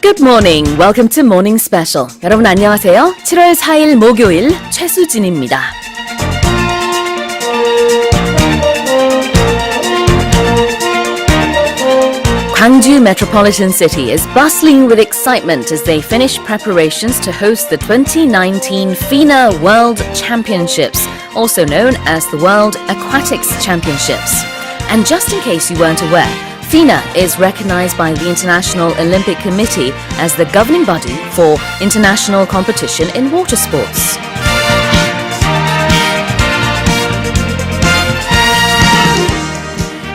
Good morning. Welcome to Morning Special. 여러분 안녕하세요. 7월 4일 목요일 최수진입니다. Gwangju Metropolitan City is bustling with excitement as they finish preparations to host the 2019 FINA World Championships, also known as the World Aquatics Championships. And just in case you weren't aware, FINA is recognized by the International Olympic Committee as the governing body for international competition in water sports.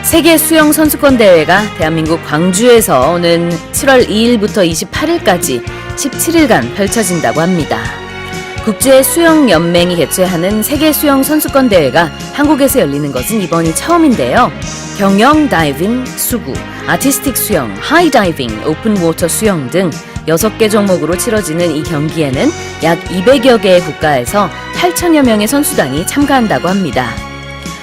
세계 수영 선수권 대회가 대한민국 광주에서 오는 7월 2일부터 28일까지 17일간 펼쳐진다고 합니다. 국제수영연맹이 개최하는 세계 수영 선수권 대회가 한국에서 열리는 것은 이번이 처음인데요. 경영 다이빙, 수구, 아티스틱 수영, 하이다이빙, 오픈워터 수영 등 6개 종목으로 치러지는 이 경기에는 약 200여 개의 국가에서 8천여 명의 선수단이 참가한다고 합니다.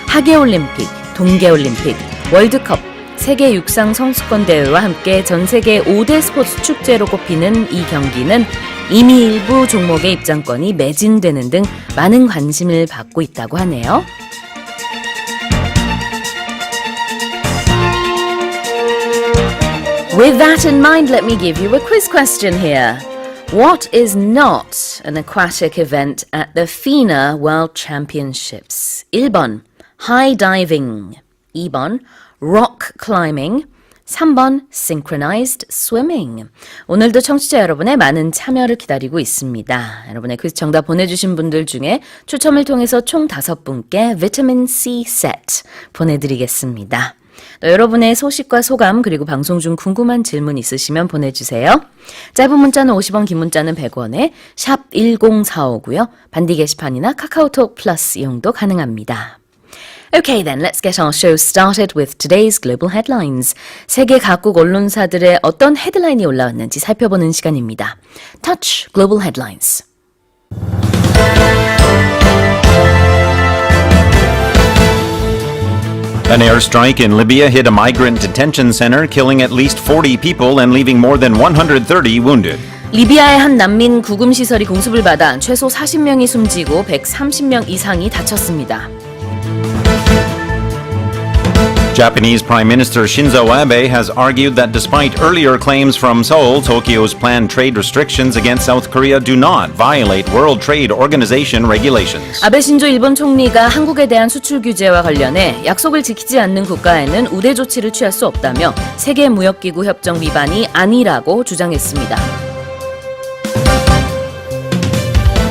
하계올림픽, 동계올림픽, 월드컵, 세계 육상 선수권 대회와 함께 전 세계 5대 스포츠 축제로 꼽히는 이 경기는 이미 일부 종목의 입장권이 매진되는 등 많은 관심을 받고 있다고 하네요. With that in mind, let me give you a quiz question here. What is not an aquatic event at the FINA World Championships? 1번, high diving. 2번, rock climbing. 3번, synchronized swimming. 오늘도 청취자 여러분의 많은 참여를 기다리고 있습니다. 여러분의 퀴즈 정답 보내주신 분들 중에 추첨을 통해서 총 5분께 비타민 C 세트 보내드리겠습니다. 여러분의 소식과 소감 그리고 방송 중 궁금한 질문 있으시면 보내주세요. 짧은 문자는 50원, 긴 문자는 100원에 샵 1045고요. 반디 게시판이나 카카오톡 플러스 이용도 가능합니다. Okay then, let's get our show started with today's global headlines. 세계 각국 언론사들의 어떤 헤드라인이 올라왔는지 살펴보는 시간입니다. Touch Global Headlines. An airstrike in Libya hit a migrant detention center, killing at least 40 people and leaving more than 130 wounded. 리비아의 한 난민 구금시설이 공습을 받아 최소 40명이 숨지고 130명 이상이 다쳤습니다. Japanese Prime Minister Shinzo Abe has argued that despite earlier claims from Seoul, Tokyo's planned trade restrictions against South Korea do not violate World Trade Organization regulations. 아베 신조 일본 총리가 한국에 대한 수출 규제와 관련해 약속을 지키지 않는 국가에는 우대 조치를 취할 수 없다며 세계무역기구 협정 위반이 아니라고 주장했습니다.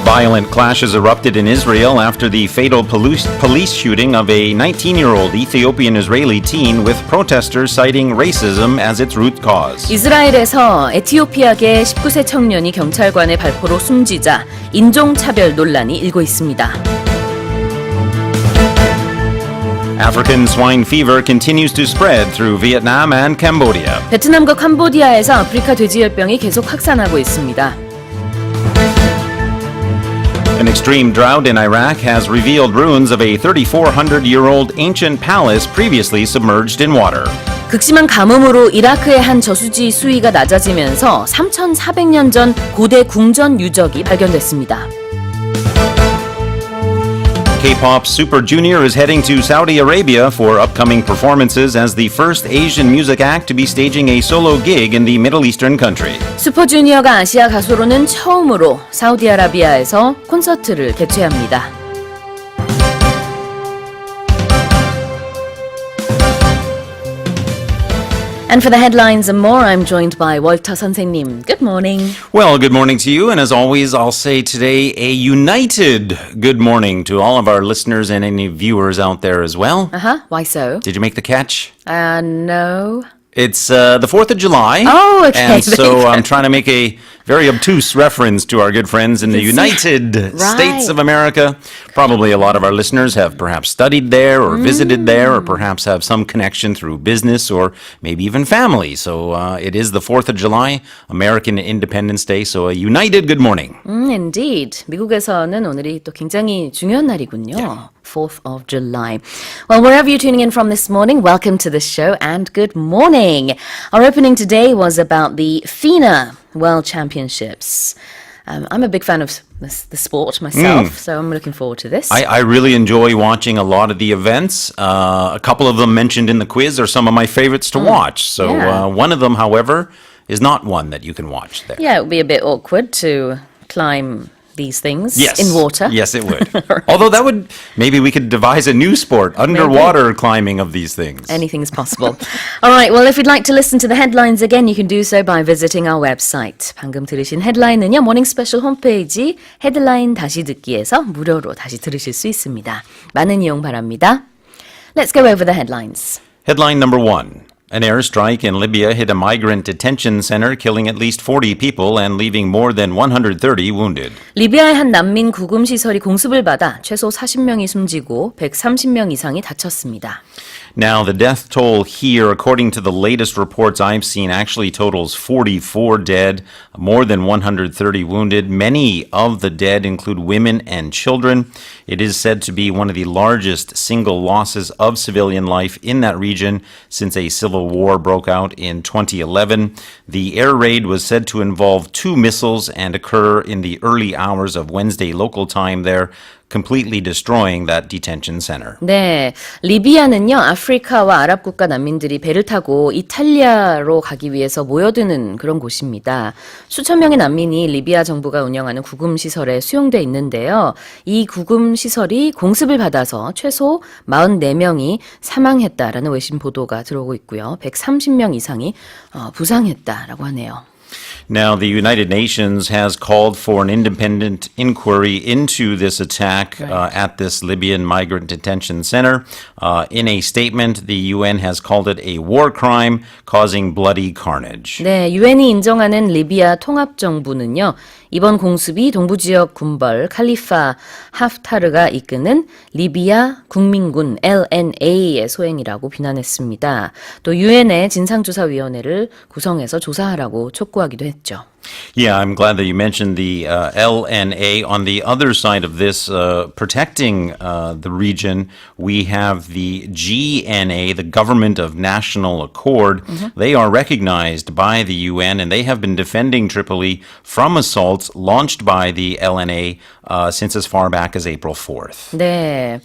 Violent clashes erupted in Israel after the fatal police shooting of a 19-year-old Ethiopian-Israeli teen with protesters citing racism as its root cause. 이스라엘에서 에티오피아계 19세 청년이 경찰관의 발포로 숨지자 인종차별 논란이 일고 있습니다. African swine fever continues to spread through Vietnam and Cambodia. 베트남과 캄보디아에서 아프리카 돼지열병이 계속 확산하고 있습니다. An extreme drought in Iraq has revealed ruins of a 3,400-year-old ancient palace previously submerged in water. 극심한 가뭄으로 이라크의 한 저수지 수위가 낮아지면서 3,400년 전 고대 궁전 유적이 발견됐습니다. K-pop Super Junior is heading to Saudi Arabia for upcoming performances as the first Asian music act to be staging a solo gig in the Middle Eastern country. 슈퍼주니어가 아시아 가수로는 처음으로 사우디아라비아에서 콘서트를 개최합니다. And for the headlines and more, I'm joined by 월터 선생님. Good morning. Well, good morning to you, and as always, I'll say today a united good morning to all of our listeners and any viewers out there as well. Why so? Did you make the catch? No. It's the 4th of July. Oh, okay. And so I'm trying to make a very obtuse reference to our good friends in the United States of America. Probably a lot of our listeners have perhaps studied there or visited there or perhaps have some connection through business or maybe even family. So it is the 4th of July, American Independence Day. So a united good morning. Indeed. 미국에서는 오늘이 또 굉장히 중요한 날이군요. 4th of July. Well, wherever you're tuning in from this morning, welcome to the show and good morning. Our opening today was about the FINA World Championships. I'm a big fan of the sport myself, so I'm looking forward to this. I really enjoy watching a lot of the events. A couple of them mentioned in the quiz are some of my favorites to watch. So one of them, however, is not one that you can watch there. Yeah, it would be a bit awkward to climb these things in water. Yes, it would. Right. Although maybe we could devise a new sport, underwater climbing of these things. Anything's possible. All right, well, if you'd like to listen to the headlines again, you can do so by visiting our website. 방금 들으신 헤드라인은요, 모닝 스페셜 홈페이지 헤드라인 다시 듣기에서 무료로 다시 들으실 수 있습니다. 많은 이용 바랍니다. Let's go over the headlines. Headline number 1. An airstrike in Libya hit a migrant detention center, killing at least 40 people and leaving more than 130 wounded. 리비아의 한 난민 구금 시설이 공습을 받아 최소 40명이 숨지고 130명 이상이 다쳤습니다. Now, the death toll here, according to the latest reports I've seen, actually totals 44 dead, more than 130 wounded. Many of the dead include women and children. It is said to be one of the largest single losses of civilian life in that region since a civil war broke out in 2011. The air raid was said to involve 2 missiles and occur in the early hours of Wednesday local time there, completely destroying that detention center. 네, 리비아는요, 아프리카와 아랍 국가 난민들이 배를 타고 이탈리아로 가기 위해서 모여드는 그런 곳입니다. 수천 명의 난민이 리비아 정부가 운영하는 구금시설에 수용돼 있는데요. 이 구금시설이 공습을 받아서 최소 44명이 사망했다라는 외신 보도가 들어오고 있고요. 130명 이상이 부상했다라고 하네요. Now, the United Nations has called for an independent inquiry into this attack at this Libyan migrant detention center. In a statement, the UN has called it a war crime causing bloody carnage. 네, 유엔이 인정하는 리비아 통합정부는요. 이번 공습이 동부지역 군벌 칼리파 하프타르가 이끄는 리비아 국민군 LNA의 소행이라고 비난했습니다. 또 유엔의 진상조사위원회를 구성해서 조사하라고 촉구하기도 했죠. Yeah, I'm glad that you mentioned the LNA. On the other side of this, protecting the region, we have the GNA, the Government of National Accord. They are recognized by the UN, and they have been defending Tripoli from assaults launched by the LNA since as far back as April 4th. 네.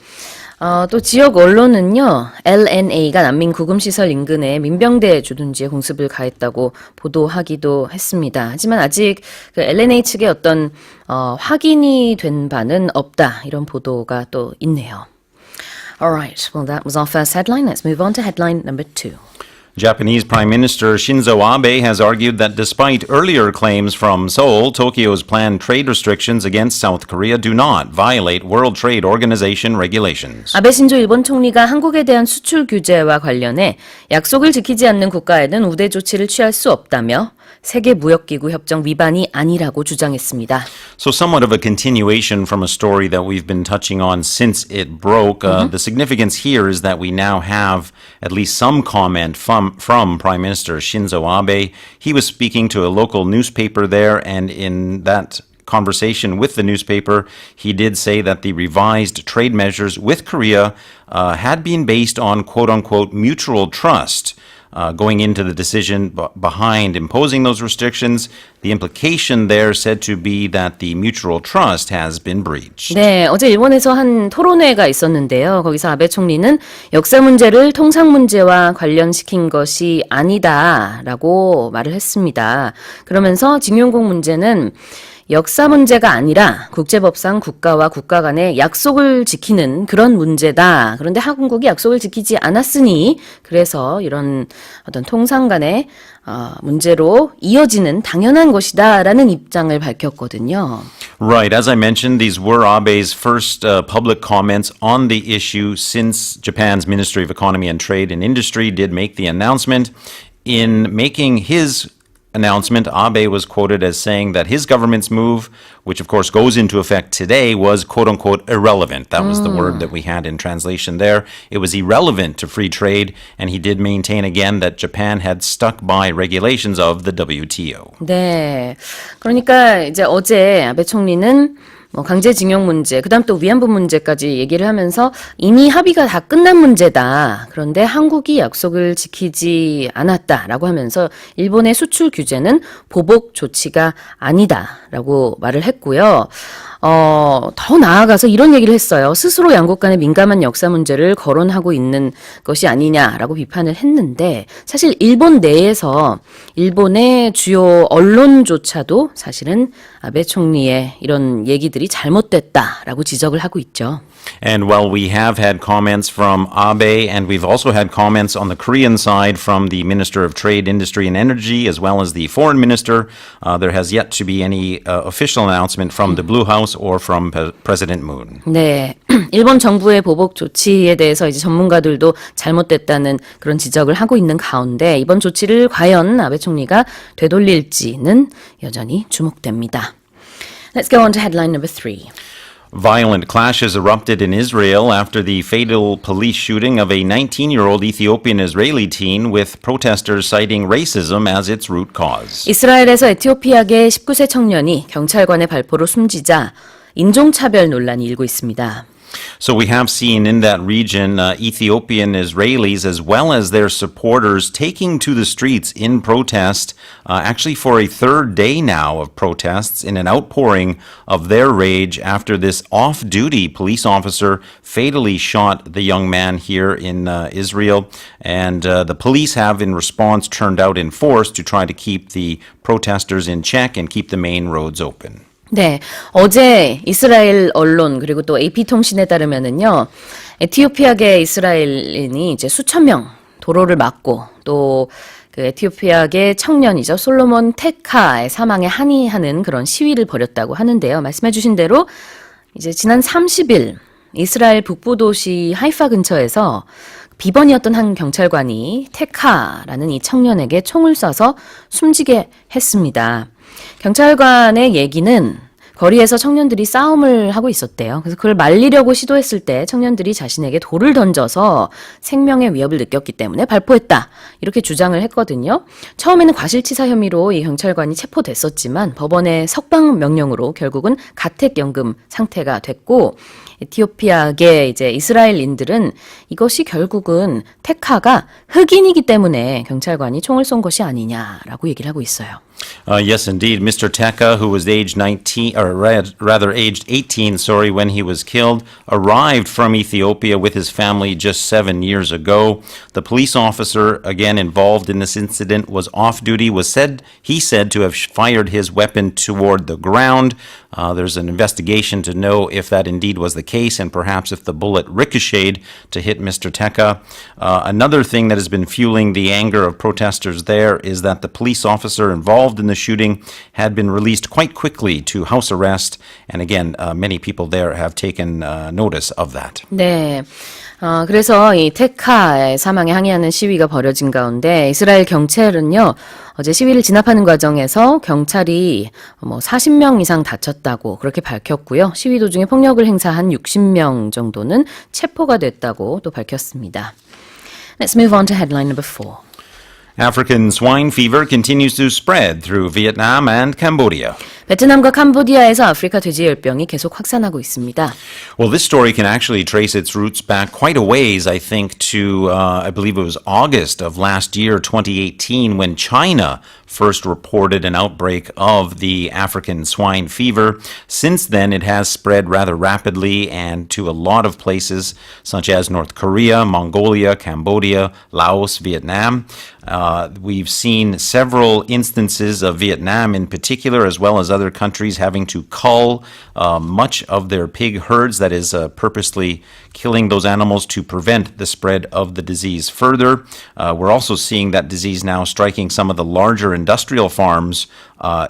또 지역 언론은요, LNA가 난민 구금시설 인근에 민병대 주둔지에 공습을 가했다고 보도하기도 했습니다. 하지만 아직 그 LNA 측의 어떤 확인이 된 바는 없다, 이런 보도가 또 있네요. Alright, well that was our first headline. Let's move on to headline number 2. Japanese Prime Minister Shinzo Abe has argued that despite earlier claims from Seoul, Tokyo's planned trade restrictions against South Korea do not violate World Trade Organization regulations. 아베 신조 일본 총리가 한국에 대한 수출 규제와 관련해 약속을 지키지 않는 국가에는 우대 조치를 취할 수 없다며 세계무역기구 협정 위반이 아니라고 주장했습니다. So somewhat of a continuation from a story that we've been touching on since it broke. The significance here is that we now have at least some comment from Prime Minister Shinzo Abe. He was speaking to a local newspaper there, and in that conversation with the newspaper, he did say that the revised trade measures with Korea had been based on quote-unquote mutual trust. Going into the decision behind imposing those restrictions, the implication there said to be that the mutual trust has been breached. 네, 어제 일본에서 한 토론회가 있었는데요. 거기서 아베 총리는 역사 문제를 통상 문제와 관련시킨 것이 아니다라고 말을 했습니다. 그러면서 징용공 문제는 역사 문제가 아니라 국제법상 국가와 국가 간의 약속을 지키는 그런 문제다. 그런데 한국이 약속을 지키지 않았으니 그래서 이런 어떤 통상 간의 문제로 이어지는 당연한 것이다라는 입장을 밝혔거든요. Right. As I mentioned, these were Abe's first public comments on the issue since Japan's Ministry of Economy and Trade and Industry did make the announcement. In making his announcement, Abe was quoted as saying that his government's move, which of course goes into effect today, was quote-unquote irrelevant. That was the word that we had in translation there. It was irrelevant to free trade, and he did maintain again that Japan had stuck by regulations of the WTO. 네, 그러니까 이제 어제 아베 총리는 뭐 강제징용 문제, 그다음 또 위안부 문제까지 얘기를 하면서 이미 합의가 다 끝난 문제다. 그런데 한국이 약속을 지키지 않았다라고 하면서 일본의 수출 규제는 보복 조치가 아니다라고 말을 했고요. 더 나아가서 이런 얘기를 했어요. 스스로 양국 간의 민감한 역사 문제를 거론하고 있는 것이 아니냐라고 비판을 했는데 사실 일본 내에서 일본의 주요 언론조차도 사실은 아베 총리의 이런 얘기들이 잘못됐다라고 지적을 하고 있죠. And while we have had comments from Abe, and we've also had comments on the Korean side from the Minister of Trade, Industry and Energy, as well as the Foreign Minister, there has yet to be any official announcement from the Blue House or from President Moon. 네, 일본 정부의 보복 조치에 대해서 이제 전문가들도 잘못됐다는 그런 지적을 하고 있는 가운데 이번 조치를 과연 아베 총리가 되돌릴지는 여전히 주목됩니다. Let's go on to headline number 3. Violent clashes erupted in Israel after the fatal police shooting of a 19-year-old Ethiopian Israeli teen with protesters citing racism as its root cause. 이스라엘에서 에티오피아계 19세 청년이 경찰관의 발포로 숨지자 인종차별 논란이 일고 있습니다. So we have seen in that region Ethiopian Israelis as well as their supporters taking to the streets in protest, actually for a third day now of protests in an outpouring of their rage after this off-duty police officer fatally shot the young man here in Israel. And the police have in response turned out in force to try to keep the protesters in check and keep the main roads open. 네, 어제 이스라엘 언론 그리고 또 AP통신에 따르면은요, 에티오피아계 이스라엘인이 이제 수천 명 도로를 막고 또 그 에티오피아계 청년이죠, 솔로몬 테카의 사망에 항의하는 그런 시위를 벌였다고 하는데요. 말씀해주신 대로 이제 지난 30일 이스라엘 북부 도시 하이파 근처에서 비번이었던 한 경찰관이 테카라는 이 청년에게 총을 쏴서 숨지게 했습니다. 경찰관의 얘기는 거리에서 청년들이 싸움을 하고 있었대요. 그래서 그걸 말리려고 시도했을 때 청년들이 자신에게 돌을 던져서 생명의 위협을 느꼈기 때문에 발포했다. 이렇게 주장을 했거든요. 처음에는 과실치사 혐의로 이 경찰관이 체포됐었지만 법원의 석방 명령으로 결국은 가택연금 상태가 됐고 에티오피아계 이제 이스라엘인들은 이것이 결국은 테카가 흑인이기 때문에 경찰관이 총을 쏜 것이 아니냐라고 얘기를 하고 있어요. Yes, indeed. Mr. Teka, who was aged 19, or rather aged 18, when he was killed, arrived from Ethiopia with his family just 7 years ago. The police officer, again involved in this incident, was off duty. He said to have fired his weapon toward the ground. There's an investigation to know if that indeed was the case, and perhaps if the bullet ricocheted to hit Mr. Teka. Another thing that has been fueling the anger of protesters there is that the police officer involved in the shooting had been released quite quickly to house arrest, and again, many people there have taken notice of that. 네. 그래서 이 테카의 사망에 항의하는 시위가 벌어진 가운데 이스라엘 경찰은요, 어제 시위를 진압하는 과정에서 경찰이 40명 이상 다쳤다고 그렇게 밝혔고요. 시위 도중에 폭력을 행사한 60명 정도는 체포가 됐다고 또 밝혔습니다. Let's move on to headline number 4. African swine fever continues to spread through Vietnam and Cambodia. 베트남과 캄보디아에서 아프리카 돼지열병이 계속 확산하고 있습니다. Well, this story can actually trace its roots back quite a ways, I think, to, I believe it was August of last year, 2018, when China first reported an outbreak of the African swine fever. Since then, it has spread rather rapidly and to a lot of places, such as North Korea, Mongolia, Cambodia, Laos, Vietnam. We've seen several instances of Vietnam in particular, as well as other countries having to cull much of their pig herds, that is purposely killing those animals to prevent the spread of the disease further. We're also seeing that disease now striking some of the larger industrial farms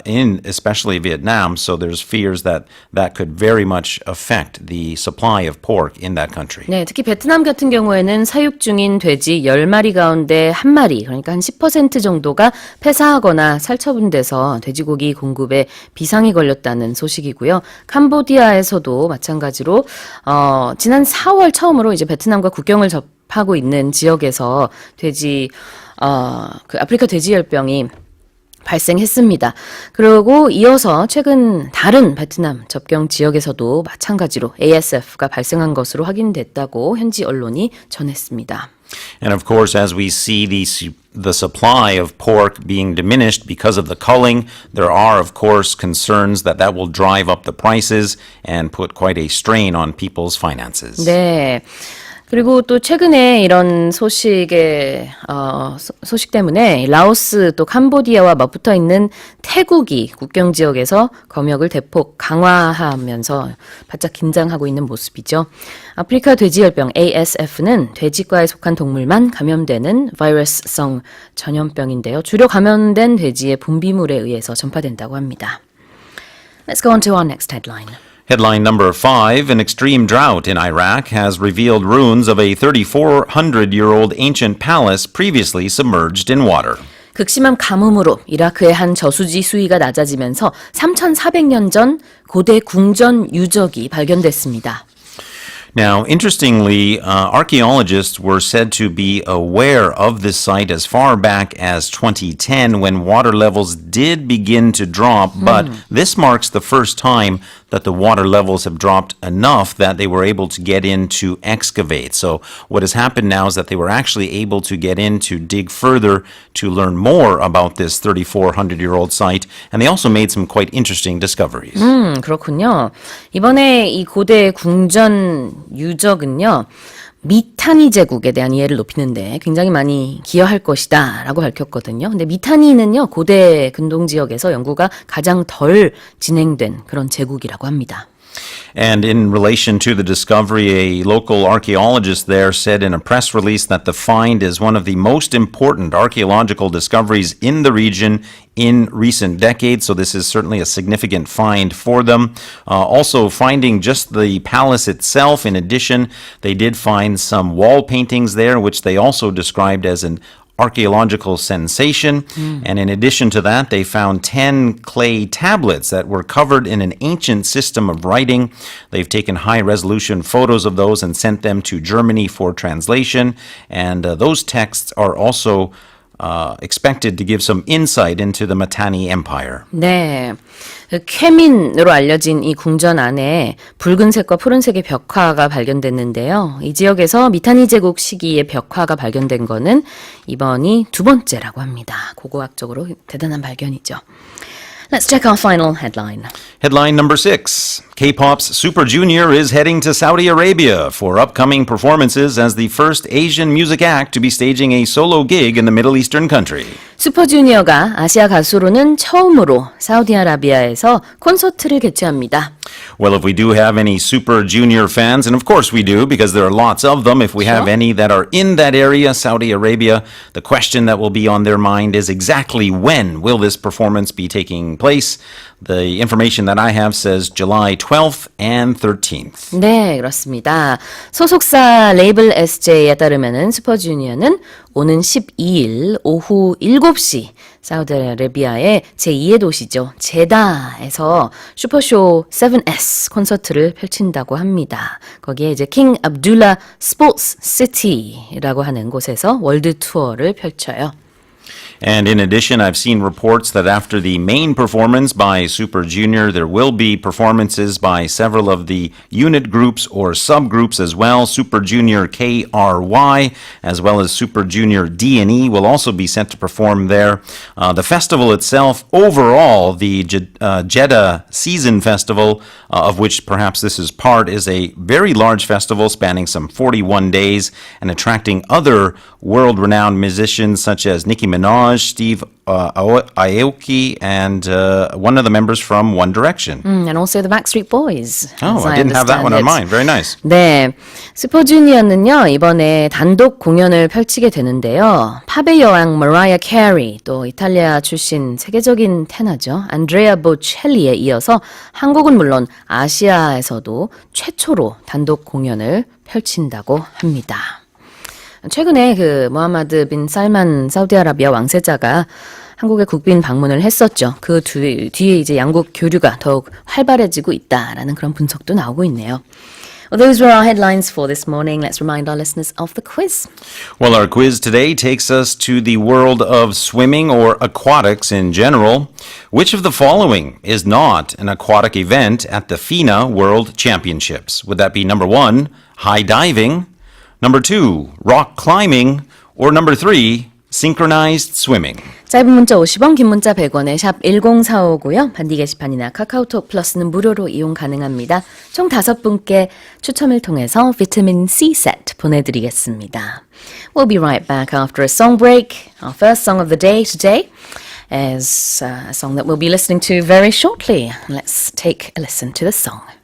in especially Vietnam, so there's fears that that could very much affect the supply of pork in that country. 네, 특히 베트남 같은 경우에는 사육 중인 돼지 10마리 가운데 1마리, 그러니까 한 10% 정도가 폐사하거나 살처분돼서 돼지고기 공급에 비상이 걸렸다는 소식이고요. 캄보디아에서도 마찬가지로 지난 4월 처음으로 이제 베트남과 국경을 접하고 있는 지역에서 그 아프리카 돼지열병이 발생했습니다. 그리고 이어서 최근 다른 베트남 접경 지역에서도 마찬가지로 ASF가 발생한 것으로 확인됐다고 현지 언론이 전했습니다. And of course, as we see the supply of pork being diminished because of the culling, there are, of course, concerns that will drive up the prices and put quite a strain on people's finances. 네. 그리고 또 최근에 이런 소식 때문에 라오스 또 캄보디아와 맞붙어 있는 태국이 국경 지역에서 검역을 대폭 강화하면서 바짝 긴장하고 있는 모습이죠. 아프리카 돼지열병 ASF는 돼지과에 속한 동물만 감염되는 바이러스성 전염병인데요. 주로 감염된 돼지의 분비물에 의해서 전파된다고 합니다. Let's go on to our next headline. Headline number 5, an extreme drought in Iraq has revealed ruins of a 3,400-year-old ancient palace previously submerged in water. 극심한 가뭄으로 이라크의 한 저수지 수위가 낮아지면서 3,400년 전 고대 궁전 유적이 발견됐습니다. Now, interestingly, archaeologists were said to be aware of this site as far back as 2010 when water levels did begin to drop, but this marks the first time that the water levels have dropped enough that they were able to get in to excavate. So what has happened now is that they were actually able to get in to dig further to learn more about this 3,400-year-old site, and they also made some quite interesting discoveries. 그렇군요. 이번에 이 고대 궁전 유적은요. 미타니 제국에 대한 이해를 높이는데 굉장히 많이 기여할 것이다 라고 밝혔거든요. 근데 미타니는요. 고대 근동 지역에서 연구가 가장 덜 진행된 그런 제국이라고 합니다. And in relation to the discovery, a local archaeologist there said in a press release that the find is one of the most important archaeological discoveries in the region in recent decades. So this is certainly a significant find for them. Also finding just the palace itself. In addition, they did find some wall paintings there, which they also described as an archaeological sensation. And in addition to that, they found 10 clay tablets that were covered in an ancient system of writing. They've taken high-resolution photos of those and sent them to Germany for translation. And those texts are also expected to give some insight into the Mitanni Empire. 네, 쾌민으로 알려진 이 궁전 안에 붉은색과 푸른색의 벽화가 발견됐는데요. 이 지역에서 미타니 제국 시기의 벽화가 발견된 거는 이번이 두 번째라고 합니다. 고고학적으로 대단한 발견이죠. Let's check our final headline. Headline number 6. K-pop's Super Junior is heading to Saudi Arabia for upcoming performances as the first Asian music act to be staging a solo gig in the Middle Eastern country. 슈퍼주니어가 아시아 가수로는 처음으로 사우디아라비아에서 콘서트를 개최합니다. Well, if we do have any Super Junior fans, and of course we do because there are lots of them, if we have any that are in that area, Saudi Arabia, the question that will be on their mind is exactly when will this performance be taking place? The information that I have says July 12th and 13th. 네, 그렇습니다. 소속사 레이블 SJ에 따르면은 슈퍼주니어는 오는 12일 오후 7시 사우디아라비아의 제2의 도시죠. 제다에서 슈퍼쇼 7S 콘서트를 펼친다고 합니다. 거기에 이제 킹 압둘라 스포츠 시티라고 하는 곳에서 월드 투어를 펼쳐요. And in addition, I've seen reports that after the main performance by Super Junior, there will be performances by several of the unit groups or subgroups as well. Super Junior KRY, as well as Super Junior D&E will also be sent to perform there. The festival itself, overall, the Jeddah Season Festival, of which perhaps this is part, is a very large festival spanning some 41 days and attracting other world-renowned musicians such as Nicki Minaj, Steve Aoki, and one of the members from One Direction. And also the Backstreet Boys. Oh, I didn't have that one on mine. Very nice. 네, 슈퍼주니어는요 이번에 단독 공연을 펼치게 되는데요. 팝의 여왕 머라이어 캐리, 또 이탈리아 출신 세계적인 테너죠 안드레아 보첼리에 이어서 한국은 물론 아시아에서도 최초로 단독 공연을 펼친다고 합니다. 최근에 그 모하마드 빈 살만 사우디아라비아 왕세자가 한국의 국빈 방문을 했었죠. 그 뒤에 이제 양국 교류가 더욱 활발해지고 있다라는 그런 분석도 나오고 있네요. Well, those were our headlines for this morning. Let's remind our listeners of the quiz. Well, our quiz today takes us to the world of swimming or aquatics in general. Which of the following is not an aquatic event at the FINA World Championships? Would that be number 1, high diving, number 2, rock climbing, or number 3, synchronized swimming? 짧은 문자 50원, 긴 문자 100원에 샵 1045고요. 반디 게시판이나 카카오톡 플러스는 무료로 이용 가능합니다. 총 5분께 추첨을 통해서 비타민 C 세트 보내드리겠습니다. We'll be right back after a song break. Our first song of the day today is a song that we'll be listening to very shortly. Let's take a listen to the song.